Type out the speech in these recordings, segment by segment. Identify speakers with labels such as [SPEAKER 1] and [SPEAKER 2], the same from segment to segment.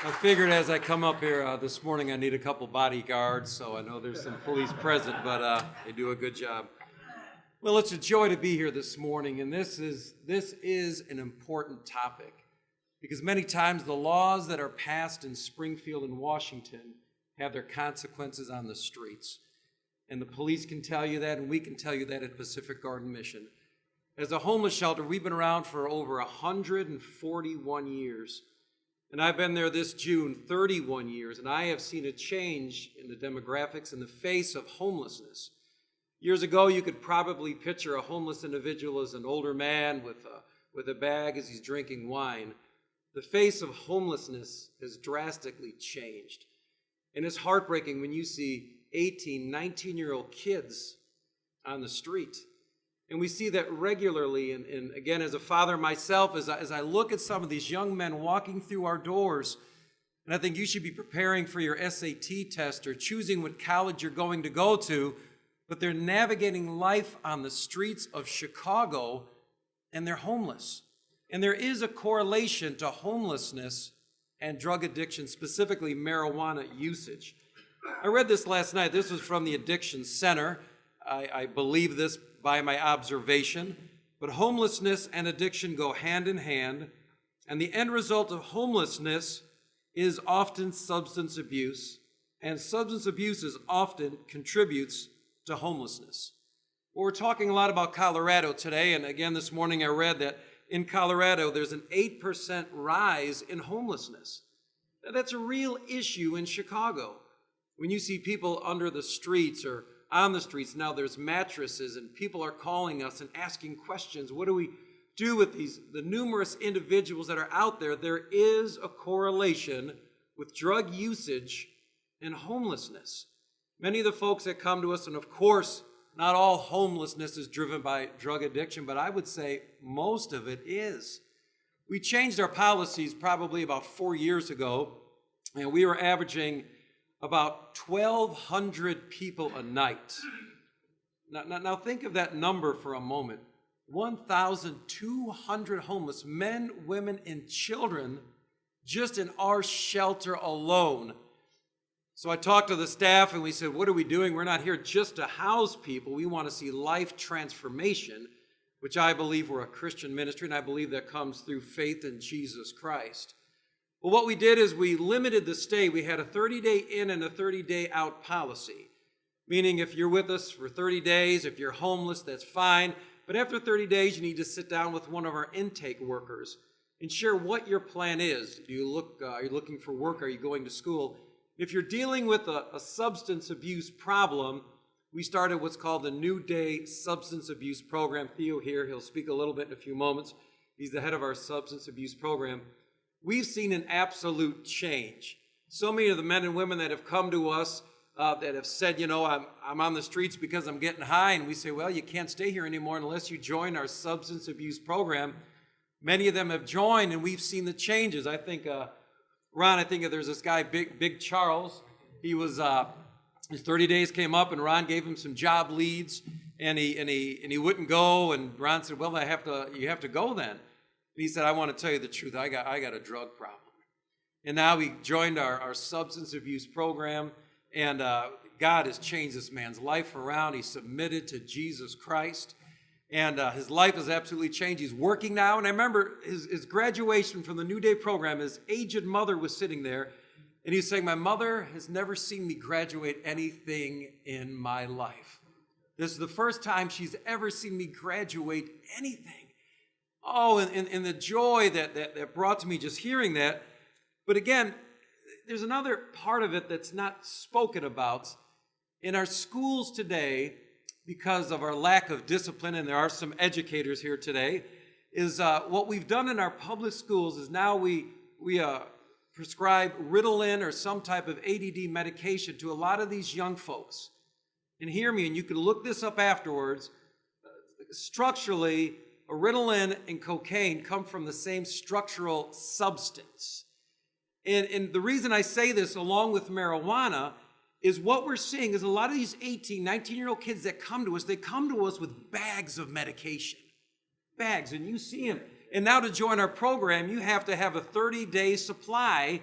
[SPEAKER 1] I figured as I come up here this morning, I need a couple bodyguards, so I know there's some police present, but they do a good job. Well, it's a joy to be here this morning, and this is an important topic because many times the laws that are passed in Springfield and Washington have their consequences on the streets. And the police can tell you that, and we can tell you that at Pacific Garden Mission. As a homeless shelter, we've been around for over 141 years. And I've been there this June 31 years, and I have seen a change in the demographics in the face of homelessness. Years ago, you could probably picture a homeless individual as an older man with a bag as he's drinking wine. The face of homelessness has drastically changed. And it's heartbreaking when you see 18, 19-year-old kids on the street. And we see that regularly, and again, as a father myself, as I look at some of these young men walking through our doors, and I think you should be preparing for your SAT test or choosing what college you're going to go to, but they're navigating life on the streets of Chicago, and they're homeless. And there is a correlation to homelessness and drug addiction, specifically marijuana usage. I read this last night. This was from the Addiction Center. I believe this by my observation, but homelessness and addiction go hand in hand, and the end result of homelessness is often substance abuse, and substance abuse often contributes to homelessness. Well, we're talking a lot about Colorado today, and again this morning I read that in Colorado there's an 8% rise in homelessness. Now, that's a real issue in Chicago. When you see people under the streets or on the streets, now there's mattresses and people are calling us and asking questions. What do we do with the numerous individuals that are out there? There is a correlation with drug usage and homelessness. Many of the folks that come to us, and of course, not all homelessness is driven by drug addiction, but I would say most of it is. We changed our policies probably about 4 years ago, and we were averaging about 1,200 people a night. Now think of that number for a moment. 1,200 homeless men, women, and children just in our shelter alone. So I talked to the staff and we said, what are we doing? We're not here just to house people. We want to see life transformation, which I believe we're a Christian ministry, and I believe that comes through faith in Jesus Christ. Well, what we did is we limited the stay. We had a 30-day in and a 30-day out policy, meaning if you're with us for 30 days, if you're homeless, that's fine. But after 30 days, you need to sit down with one of our intake workers and share what your plan is. Are you looking for work? Are you going to school? If you're dealing with a substance abuse problem, we started what's called the New Day Substance Abuse Program. Theo here, he'll speak a little bit in a few moments. He's the head of our substance abuse program. We've seen an absolute change. So many of the men and women that have come to us that have said, I'm on the streets because I'm getting high, and we say, well, you can't stay here anymore unless you join our substance abuse program. Many of them have joined, and we've seen the changes. I think, Ron, there's this guy, Big Charles. He was, his 30 days came up, and Ron gave him some job leads, and he wouldn't go, and Ron said, well, you have to go then. And he said, I want to tell you the truth. I got a drug problem. And now he joined our substance abuse program, and God has changed this man's life around. He submitted to Jesus Christ, and his life has absolutely changed. He's working now, and I remember his graduation from the New Day program. His aged mother was sitting there, and he's saying, my mother has never seen me graduate anything in my life. This is the first time she's ever seen me graduate anything. Oh, and the joy that brought to me just hearing that. But again, there's another part of it that's not spoken about. In our schools today, because of our lack of discipline, and there are some educators here today, is what we've done in our public schools is now we prescribe Ritalin or some type of ADD medication to a lot of these young folks. And hear me, and you can look this up afterwards. Structurally, Ritalin and cocaine come from the same structural substance. And the reason I say this along with marijuana is what we're seeing is a lot of these 18, 19-year-old kids that come to us, they come to us with bags of medication. Bags, and you see them. And now to join our program, you have to have a 30-day supply.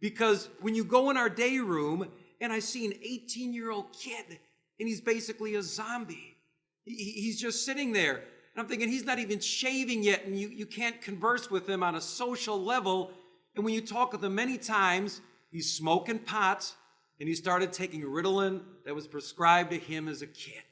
[SPEAKER 1] Because when you go in our day room and I see an 18-year-old kid and he's basically a zombie. He's just sitting there. And I'm thinking he's not even shaving yet, and you can't converse with him on a social level. And when you talk with him many times, he's smoking pot, and he started taking Ritalin that was prescribed to him as a kid.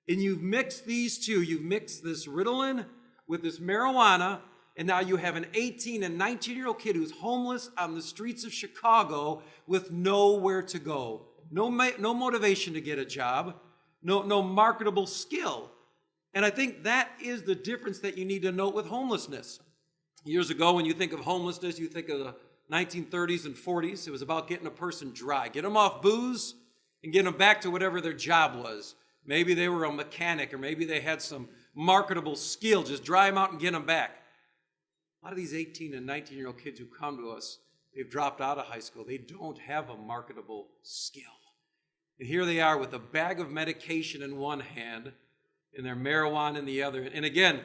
[SPEAKER 1] And you've mixed these two. You've mixed this Ritalin with this marijuana, and now you have an 18 and 19-year-old kid who's homeless on the streets of Chicago with nowhere to go. No motivation to get a job, no marketable skill. And I think that is the difference that you need to note with homelessness. Years ago, when you think of homelessness, you think of the 1930s and 40s. It was about getting a person dry, get them off booze and get them back to whatever their job was. Maybe they were a mechanic, or maybe they had some marketable skill. Just dry them out and get them back. A lot of these 18 and 19-year-old kids who come to us, they've dropped out of high school. They don't have a marketable skill. And here they are with a bag of medication in one hand and their marijuana in the other. And again,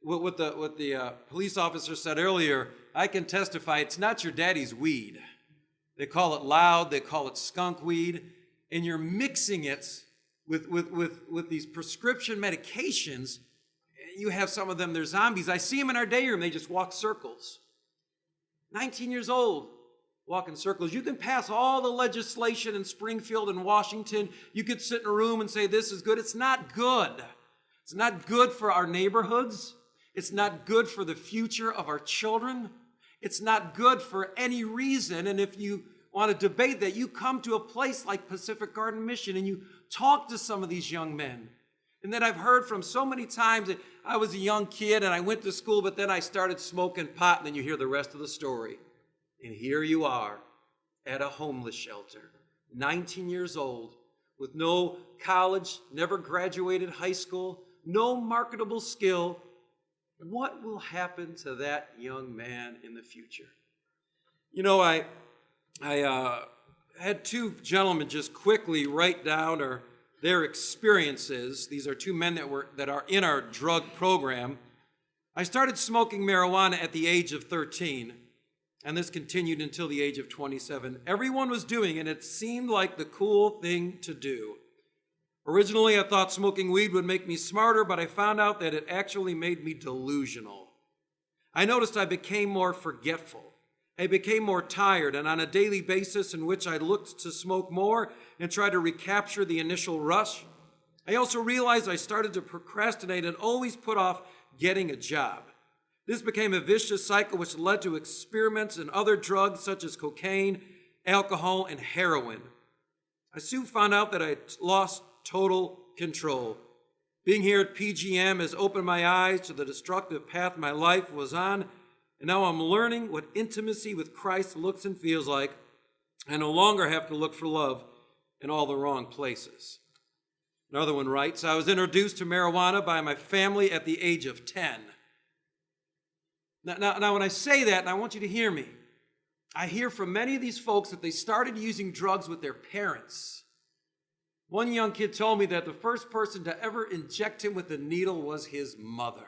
[SPEAKER 1] what the police officer said earlier, I can testify, it's not your daddy's weed. They call it loud, they call it skunk weed, and you're mixing it with these prescription medications. You have some of them, they're zombies. I see them in our day room, they just walk circles. 19 years old, walking circles. You can pass all the legislation in Springfield and Washington. You could sit in a room and say, this is good. It's not good. It's not good for our neighborhoods. It's not good for the future of our children. It's not good for any reason. And if you want to debate that, you come to a place like Pacific Garden Mission and you talk to some of these young men. And then I've heard from so many times that I was a young kid and I went to school, but then I started smoking pot, and then you hear the rest of the story. And here you are at a homeless shelter, 19 years old, with no college, never graduated high school, no marketable skill. What will happen to that young man in the future? You know, I had two gentlemen just quickly write down their experiences. These are two men that are in our drug program. I started smoking marijuana at the age of 13. And this continued until the age of 27. Everyone was doing it. It seemed like the cool thing to do. Originally, I thought smoking weed would make me smarter, but I found out that it actually made me delusional. I noticed I became more forgetful. I became more tired, and on a daily basis in which I looked to smoke more and try to recapture the initial rush, I also realized I started to procrastinate and always put off getting a job. This became a vicious cycle which led to experiments in other drugs such as cocaine, alcohol, and heroin. I soon found out that I lost total control. Being here at PGM has opened my eyes to the destructive path my life was on, and now I'm learning what intimacy with Christ looks and feels like. I no longer have to look for love in all the wrong places. Another one writes, I was introduced to marijuana by my family at the age of 10. Now, when I say that, and I want you to hear me, I hear from many of these folks that they started using drugs with their parents. One young kid told me that the first person to ever inject him with a needle was his mother.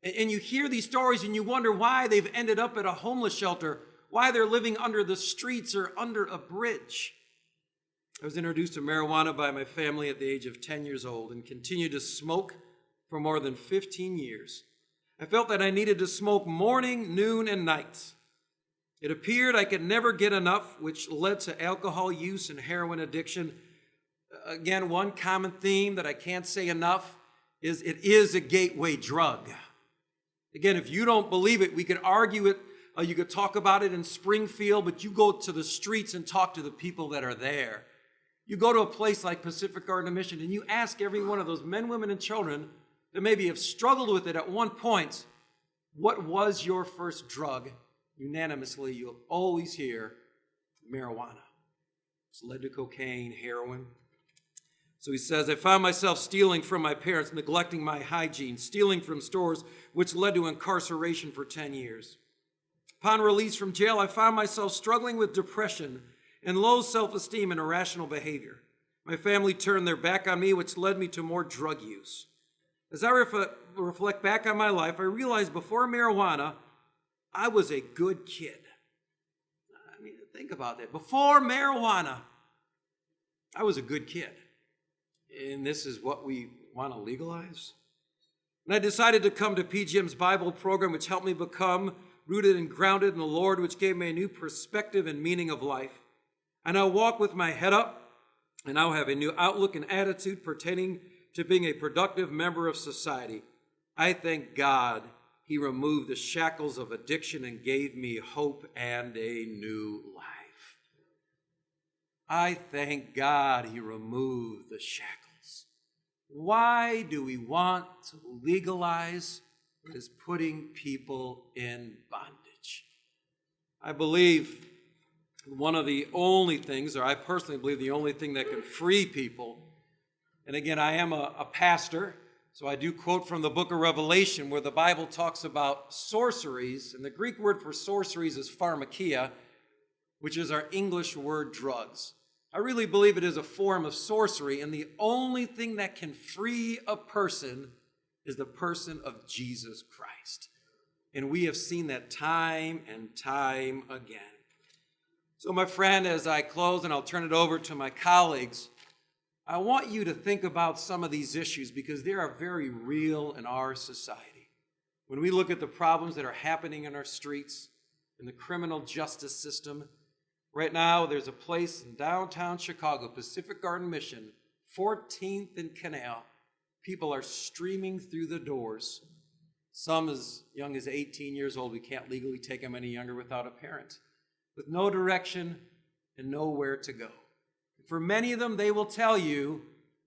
[SPEAKER 1] And you hear these stories and you wonder why they've ended up at a homeless shelter, why they're living under the streets or under a bridge. I was introduced to marijuana by my family at the age of 10 years old and continued to smoke for more than 15 years. I felt that I needed to smoke morning, noon, and night. It appeared I could never get enough, which led to alcohol use and heroin addiction. Again, one common theme that I can't say enough is it is a gateway drug. Again, if you don't believe it, we could argue it. You could talk about it in Springfield, but you go to the streets and talk to the people that are there. You go to a place like Pacific Garden Mission and you ask every one of those men, women, and children that maybe have struggled with it at one point, what was your first drug? Unanimously, you'll always hear marijuana. It's led to cocaine, heroin. So he says, I found myself stealing from my parents, neglecting my hygiene, stealing from stores, which led to incarceration for 10 years. Upon release from jail, I found myself struggling with depression and low self-esteem and irrational behavior. My family turned their back on me, which led me to more drug use. As I reflect back on my life, I realized before marijuana, I was a good kid. Think about that. Before marijuana, I was a good kid. And this is what we want to legalize? And I decided to come to PGM's Bible program, which helped me become rooted and grounded in the Lord, which gave me a new perspective and meaning of life. I now walk with my head up, and now have a new outlook and attitude pertaining to being a productive member of society. I thank God He removed the shackles of addiction and gave me hope and a new life. I thank God He removed the shackles. Why do we want to legalize what is putting people in bondage? I believe one of the only things, or I personally believe the only thing that can free people, and again, I am a pastor, so I do quote from the book of Revelation where the Bible talks about sorceries, and the Greek word for sorceries is pharmakia, which is our English word drugs. I really believe it is a form of sorcery, and the only thing that can free a person is the person of Jesus Christ. And we have seen that time and time again. So my friend, as I close and I'll turn it over to my colleagues, I want you to think about some of these issues because they are very real in our society. When we look at the problems that are happening in our streets, in the criminal justice system, right now there's a place in downtown Chicago, Pacific Garden Mission, 14th and Canal. People are streaming through the doors. Some as young as 18 years old. We can't legally take them any younger without a parent, with no direction and nowhere to go. For many of them, they will tell you,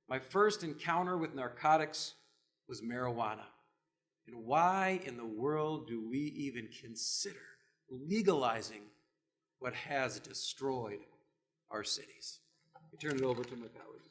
[SPEAKER 1] my first encounter with narcotics was marijuana. And why in the world do we even consider legalizing what has destroyed our cities? I turn it over to my colleagues.